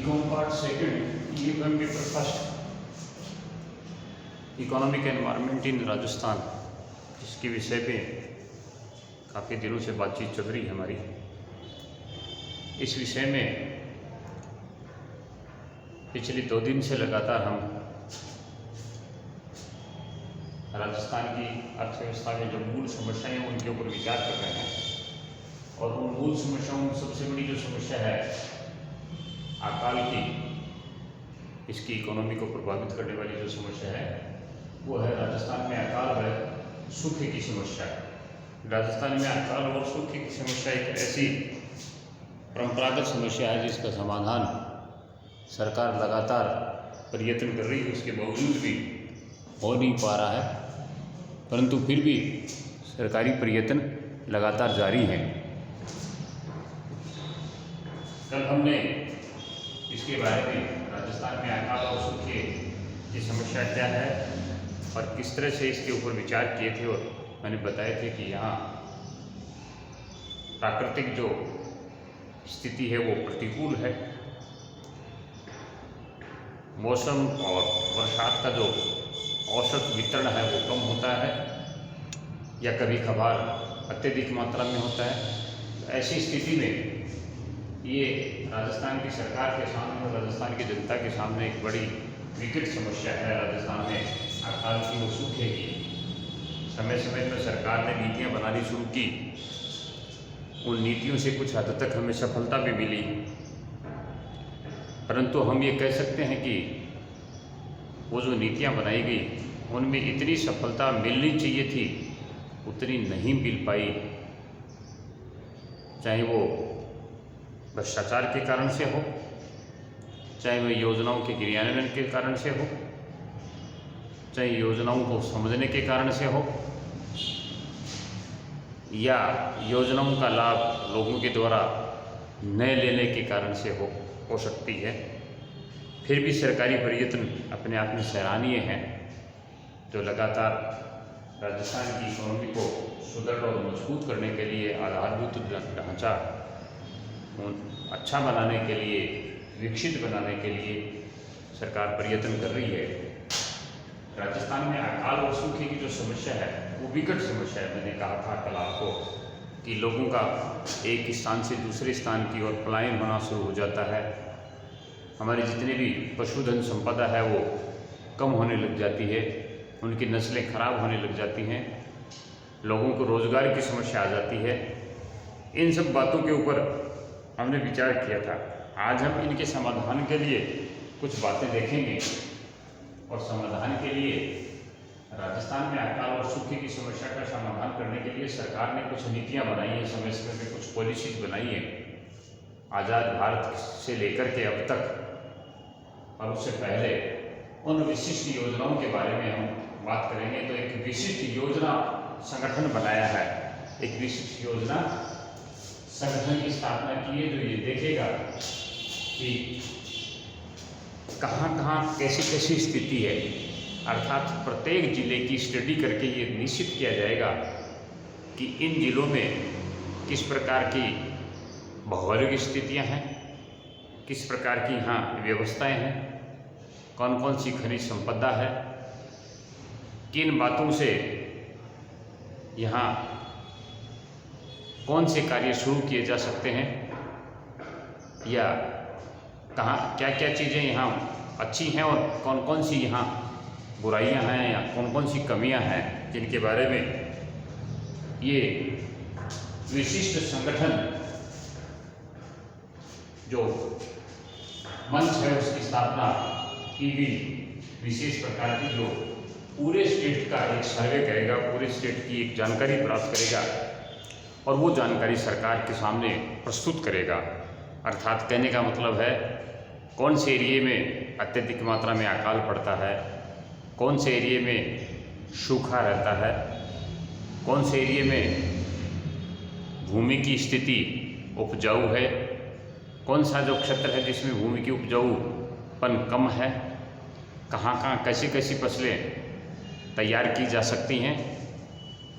BCom part second UM paper first economic environment in Rajasthan, इसके विषय पे काफ़ी दिनों से बातचीत चल रही है हमारी। इस विषय में पिछले 2 दिन से लगातार हम राजस्थान की अर्थव्यवस्था में जो मूल समस्याएं हैं उनके ऊपर विचार कर रहे हैं। और उन मूल समस्याओं में सबसे बड़ी जो समस्या है अकाल की, इसकी इकोनॉमी को प्रभावित करने वाली जो समस्या है वो है राजस्थान में अकाल है सूखे की समस्या। राजस्थान में अकाल और सूखे की समस्या एक ऐसी परंपरागत समस्या है जिसका समाधान सरकार लगातार प्रयत्न कर रही है, उसके बावजूद भी हो नहीं पा रहा है, परंतु फिर भी सरकारी प्रयत्न लगातार जारी हैं। कल हमने इसके बारे में राजस्थान में अकाल और सूखे की समस्या क्या है और किस तरह से इसके ऊपर विचार किए थे, और मैंने बताए थे कि यहाँ प्राकृतिक जो स्थिति है वो प्रतिकूल है। मौसम और बरसात का जो औसत वितरण है वो कम होता है या कभी कभार अत्यधिक मात्रा में होता है। ऐसी स्थिति में ये राजस्थान की सरकार के सामने और राजस्थान की जनता के सामने एक बड़ी विकट समस्या है। राजस्थान में अकाल की वो सूखे की समय समय पर सरकार ने नीतियाँ बनानी शुरू की, उन नीतियों से कुछ हद तक हमें सफलता भी मिली, परंतु हम ये कह सकते हैं कि वो जो नीतियाँ बनाई गई उनमें इतनी सफलता मिलनी चाहिए थी उतनी नहीं मिल पाई। चाहे वो भ्रष्टाचार के कारण से हो, चाहे वो योजनाओं के क्रियान्वयन के कारण से हो, चाहे योजनाओं को समझने के कारण से हो, या योजनाओं का लाभ लोगों के द्वारा न लेने के कारण से हो सकती है। फिर भी सरकारी प्रयत्न अपने आप में सराहनीय हैं, जो लगातार राजस्थान की इकोनॉमी को सुदृढ़ और मजबूत करने के लिए, आधारभूत ढांचा अच्छा बनाने के लिए, विकसित बनाने के लिए सरकार प्रयत्न कर रही है। राजस्थान में अकाल और सूखे की जो समस्या है वो विकट समस्या है। मैंने कहा था कल आपको कि लोगों का एक स्थान से दूसरे स्थान की ओर पलायन होना शुरू हो जाता है। हमारी जितनी भी पशुधन संपदा है वो कम होने लग जाती है, उनकी नस्लें खराब होने लग जाती हैं, लोगों को रोज़गार की समस्या आ जाती है। इन सब बातों के ऊपर हमने विचार किया था। आज हम इनके समाधान के लिए कुछ बातें देखेंगे और समाधान के लिए राजस्थान में अकाल और सूखे की समस्या का समाधान करने के लिए सरकार ने कुछ नीतियां बनाई हैं, समय समय पे कुछ पॉलिसीज बनाई हैं। आज़ाद भारत से लेकर के अब तक और उससे पहले उन विशिष्ट योजनाओं के बारे में हम बात करेंगे। तो एक विशिष्ट योजना संगठन बनाया है, एक विशिष्ट योजना संगठन की स्थापना की है, जो ये देखेगा कि कहाँ कहाँ कैसी कैसी स्थिति है, अर्थात प्रत्येक जिले की स्टडी करके ये निश्चित किया जाएगा कि इन जिलों में किस प्रकार की भौगोलिक स्थितियाँ हैं, किस प्रकार की यहाँ व्यवस्थाएं हैं, कौन कौन सी खनिज संपदा है, किन बातों से यहाँ कौन से कार्य शुरू किए जा सकते हैं, या कहाँ क्या क्या चीज़ें यहाँ अच्छी हैं और कौन कौन सी यहाँ बुराइयाँ हैं या कौन कौन सी कमियाँ हैं, जिनके बारे में ये विशिष्ट संगठन जो मंच है उसकी स्थापना की भी विशेष प्रकार की, जो पूरे स्टेट का एक सर्वे करेगा, पूरे स्टेट की एक जानकारी प्राप्त करेगा और वो जानकारी सरकार के सामने प्रस्तुत करेगा। अर्थात कहने का मतलब है कौन से एरिए में अत्यधिक मात्रा में अकाल पड़ता है, कौन से एरिए में सूखा रहता है, कौन से एरिए में भूमि की स्थिति उपजाऊ है, कौन सा जो क्षेत्र है जिसमें भूमि की उपजाऊपन कम है, कहाँ कहाँ कैसी कैसी फसलें तैयार की जा सकती हैं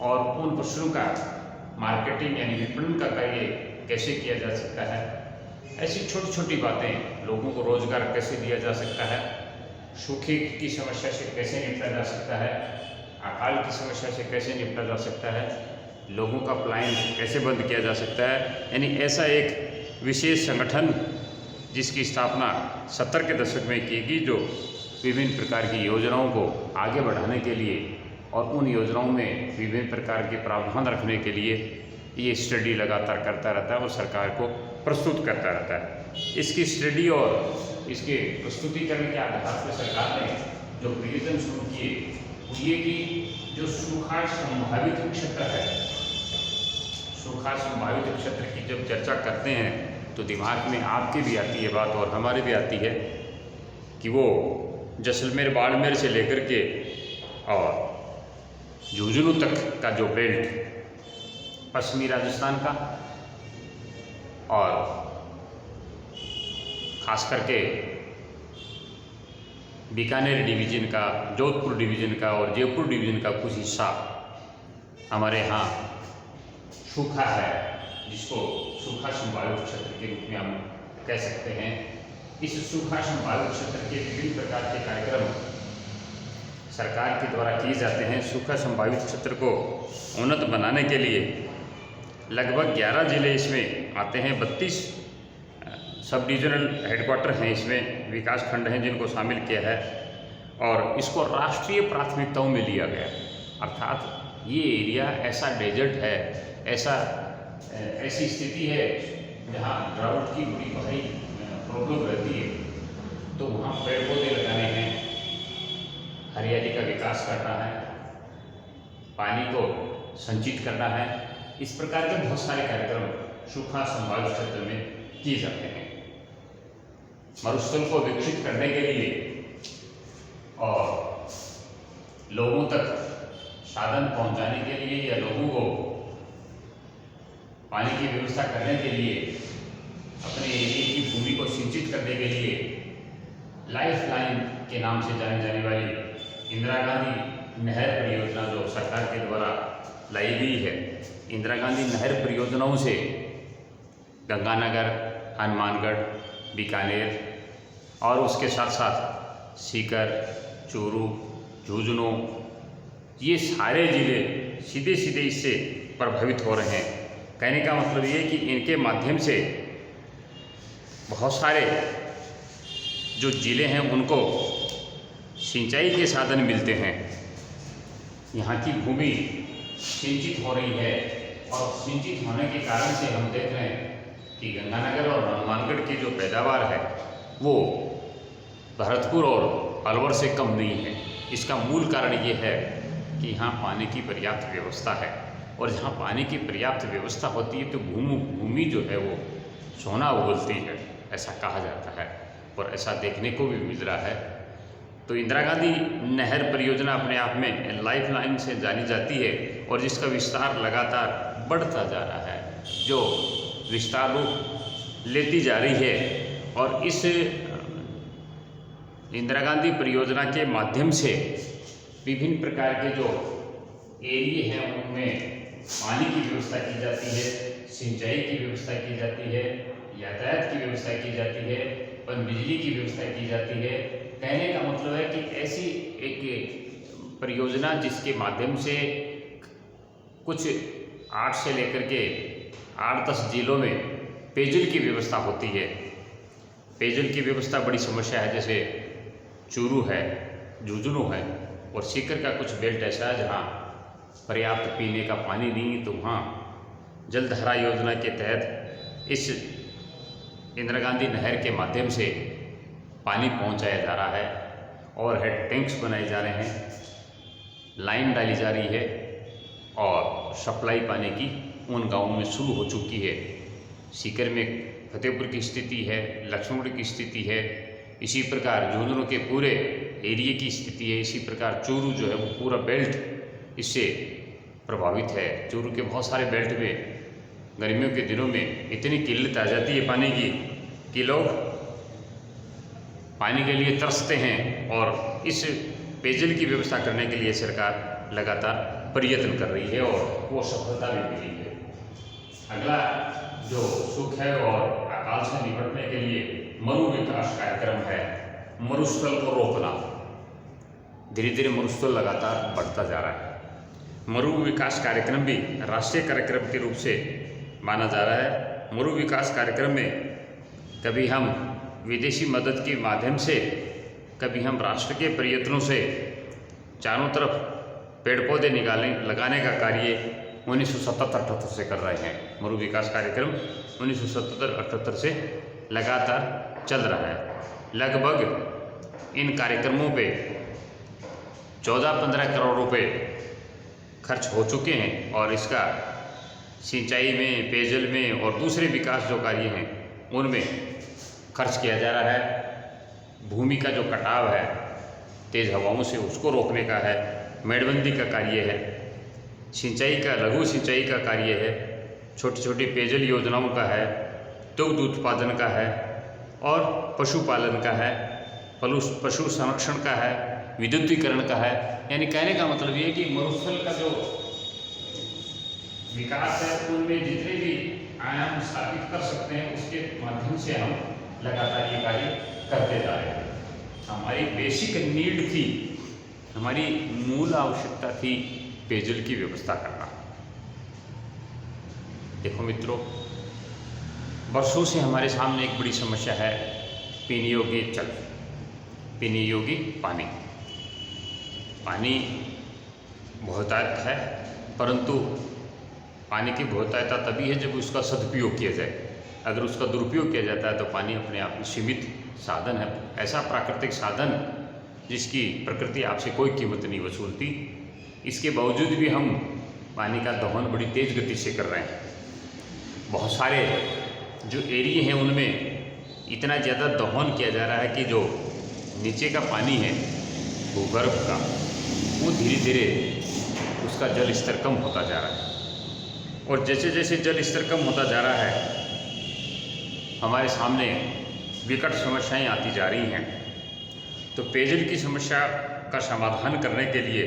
और उन फसलों का मार्केटिंग यानी विपणन का कार्य कैसे किया जा सकता है। ऐसी छोटी छोटी बातें, लोगों को रोजगार कैसे दिया जा सकता है, सूखे की समस्या से कैसे निपटा जा सकता है, अकाल की समस्या से कैसे निपटा जा सकता है, लोगों का पलायन कैसे बंद किया जा सकता है। यानी ऐसा एक विशेष संगठन जिसकी स्थापना 70 के दशक में की गई, जो विभिन्न प्रकार की योजनाओं को आगे बढ़ाने के लिए और उन योजनाओं में विभिन्न प्रकार के प्रावधान रखने के लिए ये स्टडी लगातार करता रहता है और सरकार को प्रस्तुत करता रहता है। इसकी स्टडी और इसके प्रस्तुतिकरण के आधार पर सरकार ने जो प्रयत्न शुरू किए वो ये कि जो सूखा संभावित क्षेत्र है, सूखा संभावित क्षेत्र की जब चर्चा करते हैं तो दिमाग में आपके भी आती है बात और हमारे भी आती है कि वो जैसलमेर बाड़मेर से लेकर के और झुंझुनू तक का जो बेल्ट, पश्चिमी राजस्थान का और खास करके बीकानेर डिवीज़न का, जोधपुर डिवीज़न का और जयपुर डिवीज़न का कुछ हिस्सा हमारे यहाँ सूखा है, जिसको सूखा संभावित क्षेत्र के रूप में हम कह सकते हैं। इस सूखा संभावित क्षेत्र के विभिन्न प्रकार के कार्यक्रम सरकार के द्वारा किए जाते हैं। सूखा संभावित क्षेत्र को उन्नत बनाने के लिए लगभग 11 जिले इसमें आते हैं, 32 सब डिविजनल हेडक्वार्टर हैं, इसमें विकास खंड हैं जिनको शामिल किया है और इसको राष्ट्रीय प्राथमिकताओं में लिया गया। अर्थात ये एरिया ऐसा डेजर्ट है, ऐसी स्थिति है जहाँ ड्राउट की बड़ी भारी प्रॉब्लम रहती है, तो वहाँ पेड़ पौधे लगाने हैं, हरियाली का विकास करना है, पानी को संचित करना है। इस प्रकार के बहुत सारे कार्यक्रम सूखा संभावित क्षेत्र में किए जाते हैं। मरुस्थल को विकसित करने के लिए और लोगों तक साधन पहुंचाने के लिए या लोगों को पानी की व्यवस्था करने के लिए, अपने एरिया की भूमि को सिंचित करने के लिए लाइफ लाइन के नाम से जाने जाने वाली इंदिरा गांधी नहर परियोजना जो सरकार के द्वारा लाई गई है, इंदिरा गांधी नहर परियोजनाओं से गंगानगर, हनुमानगढ़, बीकानेर और उसके साथ साथ सीकर, चूरू, झुंझुनू, ये सारे ज़िले सीधे सीधे इससे प्रभावित हो रहे हैं। कहने का मतलब ये कि इनके माध्यम से बहुत सारे जो ज़िले हैं उनको सिंचाई के साधन मिलते हैं। यहाँ की भूमि सिंचित हो रही है और सिंचित होने के कारण से हम देख रहे हैं कि गंगानगर और हनुमानगढ़ की जो पैदावार है वो भरतपुर और अलवर से कम नहीं है। इसका मूल कारण ये है कि यहाँ पानी की पर्याप्त व्यवस्था है और जहाँ पानी की पर्याप्त व्यवस्था होती है तो भूमि जो है वो सोना उगलती है, ऐसा कहा जाता है और ऐसा देखने को भी मिल रहा है। तो इंदिरा गांधी नहर परियोजना अपने आप में लाइफ लाइन से जानी जाती है और जिसका विस्तार लगातार बढ़ता जा रहा है, जो विस्तार रूप लेती जा रही है। और इस इंदिरा गांधी परियोजना के माध्यम से विभिन्न प्रकार के जो एरिए हैं उनमें पानी की व्यवस्था की जाती है, सिंचाई की व्यवस्था की जाती है, यातायात की व्यवस्था की जाती है, बिजली की व्यवस्था की जाती है। कहने का मतलब है कि ऐसी एक परियोजना जिसके माध्यम से कुछ 8 से लेकर के 8-10 जिलों में पेयजल की व्यवस्था होती है। पेयजल की व्यवस्था बड़ी समस्या है, जैसे चूरू है, झुंझुनू है और सीकर का कुछ बेल्ट ऐसा है जहाँ पर्याप्त पीने का पानी नहीं, तो वहाँ जलधारा योजना के तहत इस इंदिरा गांधी नहर के माध्यम से पानी पहुँचाया जा रहा है और हेड टैंक्स बनाए जा रहे हैं, लाइन डाली जा रही है और सप्लाई पानी की उन गाँवों में शुरू हो चुकी है। सीकर में फतेहपुर की स्थिति है, लक्ष्मणगढ़ की स्थिति है, इसी प्रकार झुंझुनू के पूरे एरिए की स्थिति है, इसी प्रकार चूरू जो है वो पूरा बेल्ट इससे प्रभावित है। चूरू के बहुत सारे बेल्ट में गर्मियों के दिनों में इतनी किल्लत आ जाती है पानी की कि लोग पानी के लिए तरसते हैं और इस पेयजल की व्यवस्था करने के लिए सरकार लगातार प्रयत्न कर रही है और वो सफलता भी मिली है। अगला जो सुख है और अकाल से निपटने के लिए मरु विकास कार्यक्रम है, मरुस्थल को रोकना। धीरे धीरे मरुस्थल लगातार बढ़ता जा रहा है। मरु विकास कार्यक्रम भी राष्ट्रीय कार्यक्रम के रूप से माना जा रहा है। मरु विकास कार्यक्रम में कभी हम विदेशी मदद के माध्यम से, कभी हम राष्ट्र के प्रयत्नों से चारों तरफ पेड़ पौधे लगाने का कार्य 1977-78 से कर रहे हैं। मरु विकास कार्यक्रम 1977-78 से लगातार चल रहा है। लगभग इन कार्यक्रमों पे 14-15 करोड़ रुपए खर्च हो चुके हैं और इसका सिंचाई में, पेयजल में और दूसरे विकास जो कार्य हैं उनमें खर्च किया जा रहा है। भूमि का जो कटाव है तेज़ हवाओं से, उसको रोकने का है। मेड़बंदी का कार्य है, सिंचाई का, लघु सिंचाई का कार्य है, छोटी छोटी पेयजल योजनाओं का है, दुग्ध उत्पादन का है और पशुपालन का है, पशु संरक्षण का है, विद्युतीकरण का है। यानी कहने का मतलब ये है कि मरुस्थल का जो विकास है उनमें जितने भी आयाम स्थापित कर सकते हैं उसके माध्यम से हम लगातार ये कार्य करते जा रहे हैं। हमारी बेसिक नीड थी, हमारी मूल आवश्यकता थी पेयजल की व्यवस्था करना। देखो मित्रों, वर्षों से हमारे सामने एक बड़ी समस्या है पीने योग्य जल, पीने योग्य पानी। पानी बहुतायत है, परंतु पानी की बहुतायता तभी है जब उसका सदुपयोग किया जाए। अगर उसका दुरुपयोग किया जाता है तो पानी अपने आप में सीमित साधन है, ऐसा प्राकृतिक साधन जिसकी प्रकृति आपसे कोई कीमत नहीं वसूलती। इसके बावजूद भी हम पानी का दोहन बड़ी तेज़ गति से कर रहे हैं। बहुत सारे जो एरिया हैं उनमें इतना ज़्यादा दोहन किया जा रहा है कि जो नीचे का पानी है भूगर्भ का, वो धीरे धीरे उसका जल स्तर कम होता जा रहा है। और जैसे जैसे जल स्तर कम होता जा रहा है हमारे सामने विकट समस्याएं आती जा रही हैं। तो पेयजल की समस्या का समाधान करने के लिए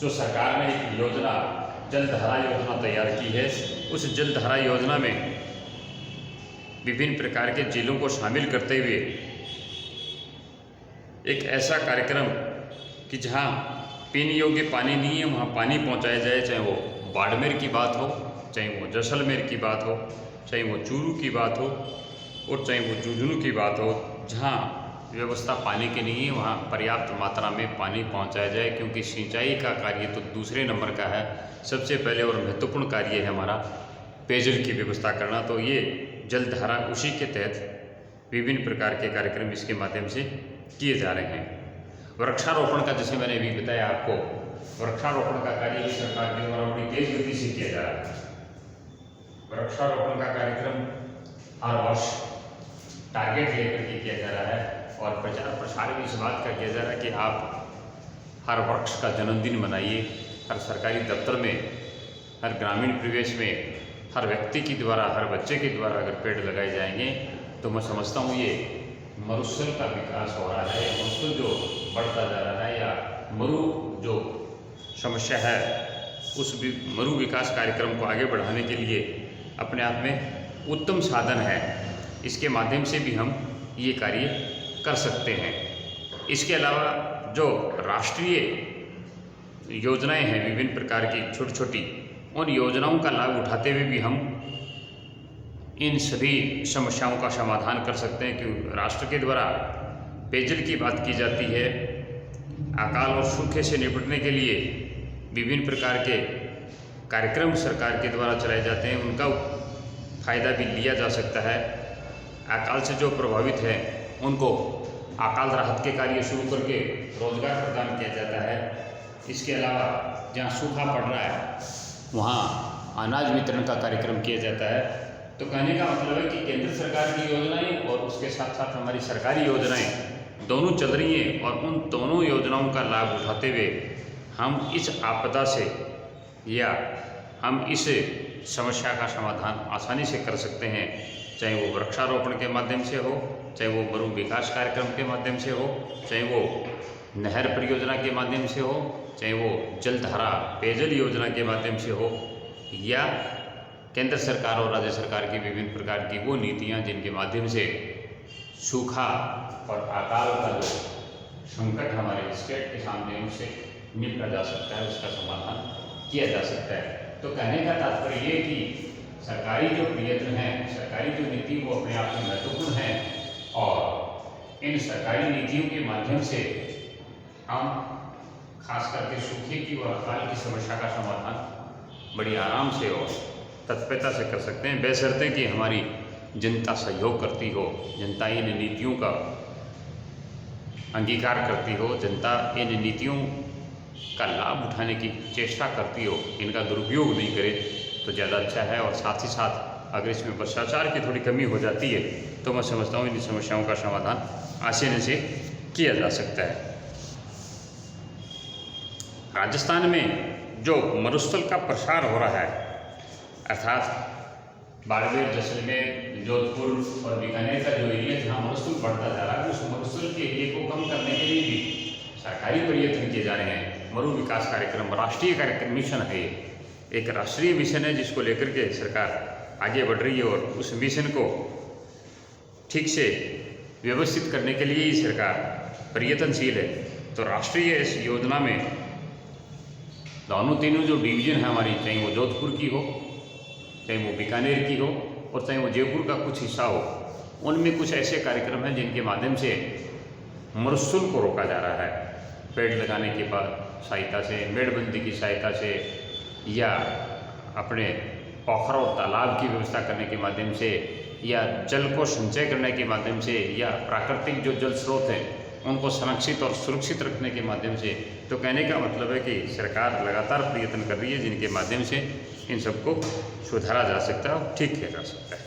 जो सरकार ने एक योजना, जलधारा योजना तैयार की है, उस जलधारा योजना में विभिन्न प्रकार के जिलों को शामिल करते हुए एक ऐसा कार्यक्रम कि जहां पीने योग्य पानी नहीं है वहां पानी पहुंचाया जाए। चाहे वो बाड़मेर की बात हो, चाहे वो जैसलमेर की बात हो, चाहे वो चूरू की बात हो और चाहे वो झुंझुनू की बात हो, जहाँ व्यवस्था पानी की नहीं है वहाँ पर्याप्त मात्रा में पानी पहुँचाया जाए। क्योंकि सिंचाई का कार्य तो दूसरे नंबर का है, सबसे पहले और महत्वपूर्ण कार्य है हमारा पेयजल की व्यवस्था करना। तो ये जलधारा उसी के तहत विभिन्न प्रकार के कार्यक्रम इसके माध्यम से किए जा रहे हैं। वृक्षारोपण का, जैसे मैंने अभी बताया आपको, वृक्षारोपण का कार्य भी सरकार के द्वारा बड़ी तेज गति से किया जा रहा है। वृक्षारोपण का कार्यक्रम हर वर्ष टारगेट लेकर के किया जा रहा है और प्रचार प्रसार भी इस बात का किया जा रहा है कि आप हर वृक्ष का जन्मदिन मनाइए। हर सरकारी दफ्तर में, हर ग्रामीण परिवेश में, हर व्यक्ति के द्वारा, हर बच्चे के द्वारा अगर पेड़ लगाए जाएंगे तो मैं समझता हूँ ये मरुस्थल का विकास हो रहा है। मरुस्थल जो बढ़ता जा रहा है या मरु जो समस्या है उस मरु विकास कार्यक्रम को आगे बढ़ाने के लिए अपने आप में उत्तम साधन है। इसके माध्यम से भी हम ये कार्य कर सकते हैं। इसके अलावा जो राष्ट्रीय योजनाएं हैं विभिन्न प्रकार की छोटी छोटी, उन योजनाओं का लाभ उठाते हुए भी हम इन सभी समस्याओं का समाधान कर सकते हैं। कि राष्ट्र के द्वारा पेयजल की बात की जाती है, अकाल और सूखे से निपटने के लिए विभिन्न प्रकार के कार्यक्रम सरकार के द्वारा चलाए जाते हैं, उनका फ़ायदा भी लिया जा सकता है। अकाल से जो प्रभावित हैं उनको अकाल राहत के कार्य शुरू करके रोजगार प्रदान किया जाता है। इसके अलावा जहाँ सूखा पड़ रहा है वहाँ अनाज वितरण का कार्यक्रम किया जाता है। तो कहने का मतलब है कि केंद्र सरकार की योजनाएं और उसके साथ साथ हमारी सरकारी योजनाएं दोनों चल रही हैं और उन दोनों योजनाओं का लाभ उठाते हुए हम इस आपदा से या हम इस समस्या का समाधान आसानी से कर सकते हैं। चाहे वो वृक्षारोपण के माध्यम से हो, चाहे वो मरु विकास कार्यक्रम के माध्यम से हो, चाहे वो नहर परियोजना के माध्यम से हो, चाहे वो जलधारा पेयजल योजना के माध्यम से हो, या केंद्र सरकार और राज्य सरकार की विभिन्न प्रकार की वो नीतियाँ जिनके माध्यम से सूखा और अकाल का जो संकट हमारे स्टेट के सामने है उससे निपटा जा सकता है, उसका समाधान किया जा सकता है। तो कहने का तात्पर्य ये कि सरकारी जो प्रयत्न हैं, सरकारी जो नीति वो अपने आप में महत्वपूर्ण हैं और इन सरकारी नीतियों के माध्यम से हम खास करके सूखे की और अकाल की समस्या का समाधान बड़ी आराम से और तत्परता से कर सकते हैं, बशर्ते कि हमारी जनता सहयोग करती हो, जनता इन नीतियों का अंगीकार करती हो, जनता इन नीतियों का लाभ उठाने की चेष्टा करती हो, इनका दुरुपयोग नहीं करे तो ज़्यादा अच्छा है। और साथ ही साथ अगर इसमें भ्रष्टाचार की थोड़ी कमी हो जाती है तो मैं समझता हूँ इन समस्याओं का समाधान आसानी से किया जा सकता है। राजस्थान में जो मरुस्थल का प्रसार हो रहा है, अर्थात बाड़मेर, जैसलमेर, जोधपुर और बीकानेर का जो एरिया जहाँ मरुस्थल बढ़ता जा रहा है, उस मरुस्थल के एरिए को कम करने के लिए भी सरकारी प्रयत्न किए जा रहे हैं। मरु विकास कार्यक्रम राष्ट्रीय कार्यक्रम मिशन है, ये एक राष्ट्रीय मिशन है जिसको लेकर के सरकार आगे बढ़ रही है और उस मिशन को ठीक से व्यवस्थित करने के लिए ही सरकार प्रयत्नशील है। तो राष्ट्रीय इस योजना में दोनों तीनों जो डिवीज़न है हमारी, चाहे वो जोधपुर की हो, चाहे वो बीकानेर की हो और चाहे वो जयपुर का कुछ हिस्सा हो, उनमें कुछ ऐसे कार्यक्रम हैं जिनके माध्यम से मरुस्थल को रोका जा रहा है। पेड़ लगाने की सहायता से, मेड़बंदी की सहायता से, या अपने पोखर और तालाब की व्यवस्था करने के माध्यम से, या जल को संचय करने के माध्यम से, या प्राकृतिक जो जल स्रोत हैं उनको संरक्षित और सुरक्षित रखने के माध्यम से। तो कहने का मतलब है कि सरकार लगातार प्रयत्न कर रही है जिनके माध्यम से इन सबको सुधारा जा सकता है और ठीक किया जा सकता है।